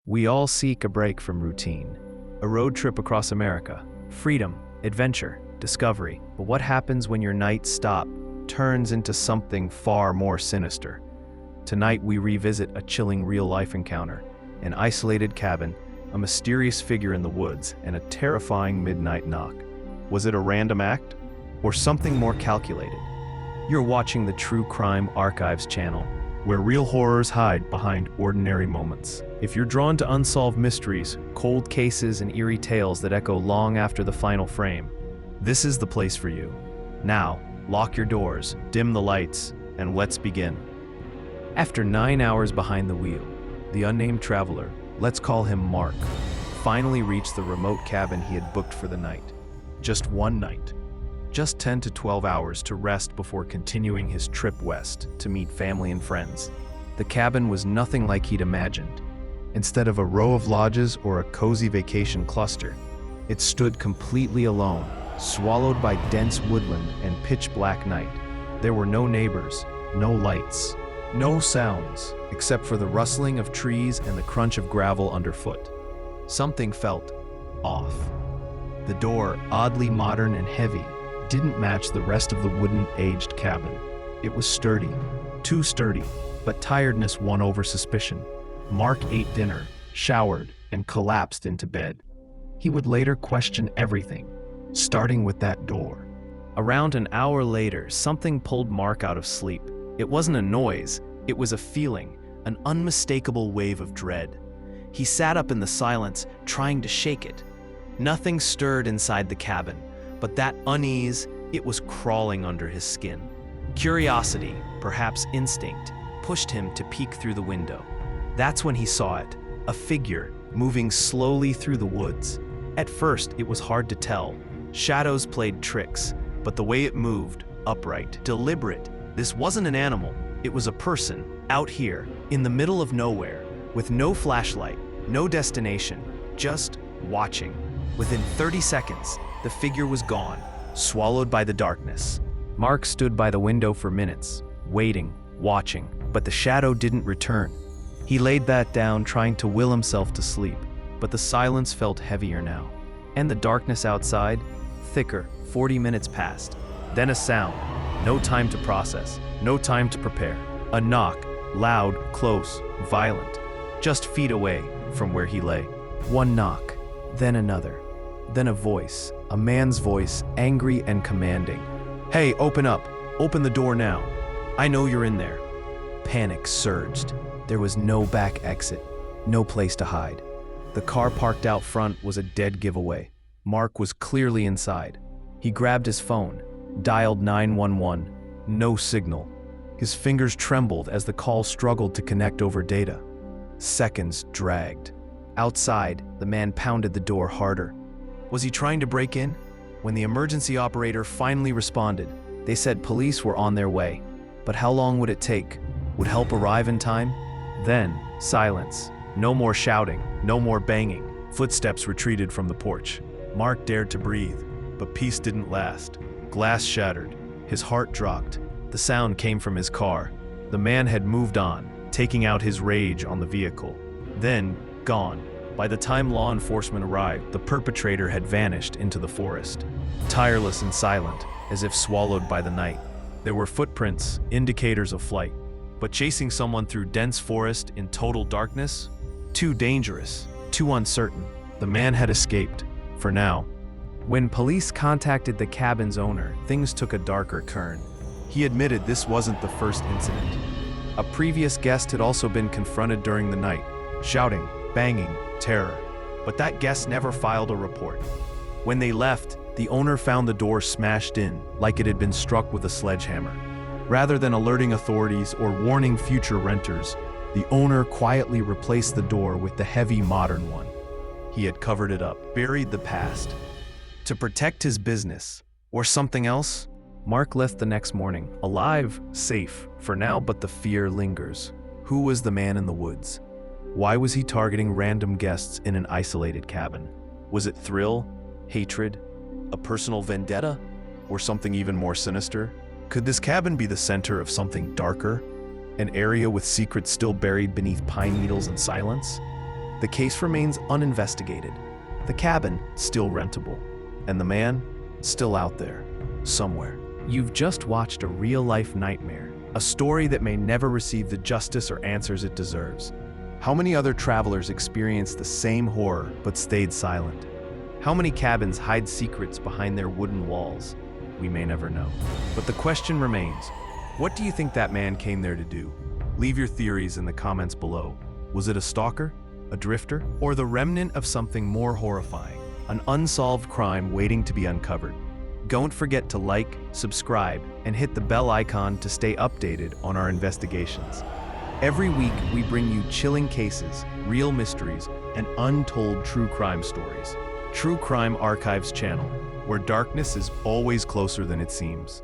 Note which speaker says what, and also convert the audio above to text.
Speaker 1: We all seek a break from routine, a road trip across America, freedom, adventure, discovery. But what happens when your night stop turns into something far more sinister? Tonight we revisit a chilling real-life encounter, an isolated cabin, a mysterious figure in the woods, and a terrifying midnight knock. Was it a random act, or something more calculated? You're watching the True Crime Archives channel, where real horrors hide behind ordinary moments. If you're drawn to unsolved mysteries, cold cases, and eerie tales that echo long after the final frame, this is the place for you. Now, lock your doors, dim the lights, and let's begin. After 9 hours behind the wheel, the unnamed traveler, let's call him Mark, finally reached the remote cabin he had booked for the night. Just one night. Just 10 to 12 hours to rest before continuing his trip west to meet family and friends. The cabin was nothing like he'd imagined. Instead of a row of lodges or a cozy vacation cluster, it stood completely alone, swallowed by dense woodland and pitch-black night. There were no neighbors, no lights, no sounds, except for the rustling of trees and the crunch of gravel underfoot. Something felt off. The door, oddly modern and heavy, didn't match the rest of the wooden, aged cabin. It was sturdy, too sturdy, but tiredness won over suspicion. Mark ate dinner, showered, and collapsed into bed. He would later question everything, starting with that door. Around an hour later, something pulled Mark out of sleep. It wasn't a noise, it was a feeling, an unmistakable wave of dread. He sat up in the silence, trying to shake it. Nothing stirred inside the cabin, but that unease, it was crawling under his skin. Curiosity, perhaps instinct, pushed him to peek through the window. That's when he saw it, a figure moving slowly through the woods. At first, it was hard to tell. Shadows played tricks, but the way it moved, upright, deliberate, this wasn't an animal, it was a person, out here, in the middle of nowhere, with no flashlight, no destination, just watching. Within 30 seconds, the figure was gone, swallowed by the darkness. Mark stood by the window for minutes, waiting, watching, but the shadow didn't return. He laid that down, trying to will himself to sleep, but the silence felt heavier now. And the darkness outside, thicker. 40 minutes passed. Then a sound. No time to process, no time to prepare. A knock, loud, close, violent, just feet away from where he lay. One knock, then another. Then a voice, a man's voice, angry and commanding. "Hey, open up! Open the door now! I know you're in there!" Panic surged. There was no back exit, no place to hide. The car parked out front was a dead giveaway. Mark was clearly inside. He grabbed his phone, dialed 911. No signal. His fingers trembled as the call struggled to connect over data. Seconds dragged. Outside, the man pounded the door harder. Was he trying to break in? When the emergency operator finally responded, they said police were on their way. But how long would it take? Would help arrive in time? Then, silence. No more shouting, no more banging. Footsteps retreated from the porch. Mark dared to breathe, but peace didn't last. Glass shattered. His heart dropped. The sound came from his car. The man had moved on, taking out his rage on the vehicle. Then, gone. By the time law enforcement arrived, the perpetrator had vanished into the forest. Tireless and silent, as if swallowed by the night. There were footprints, indicators of flight. But chasing someone through dense forest in total darkness? Too dangerous, too uncertain. The man had escaped, for now. When police contacted the cabin's owner, things took a darker turn. He admitted this wasn't the first incident. A previous guest had also been confronted during the night, shouting, banging, terror. But that guest never filed a report. When they left, the owner found the door smashed in, like it had been struck with a sledgehammer. Rather than alerting authorities or warning future renters, the owner quietly replaced the door with the heavy modern one. He had covered it up, buried the past. To protect his business, or something else? Mark left the next morning, alive, safe, for now, but the fear lingers. Who was the man in the woods? Why was he targeting random guests in an isolated cabin? Was it thrill, hatred, a personal vendetta, or something even more sinister? Could this cabin be the center of something darker? An area with secrets still buried beneath pine needles and silence? The case remains uninvestigated, the cabin still rentable, and the man still out there, somewhere. You've just watched a real-life nightmare, a story that may never receive the justice or answers it deserves. How many other travelers experienced the same horror but stayed silent? How many cabins hide secrets behind their wooden walls? We may never know. But the question remains, what do you think that man came there to do? Leave your theories in the comments below. Was it a stalker, a drifter, or the remnant of something more horrifying? An unsolved crime waiting to be uncovered. Don't forget to like, subscribe, and hit the bell icon to stay updated on our investigations. Every week, we bring you chilling cases, real mysteries, and untold true crime stories. True Crime Archives channel, where darkness is always closer than it seems.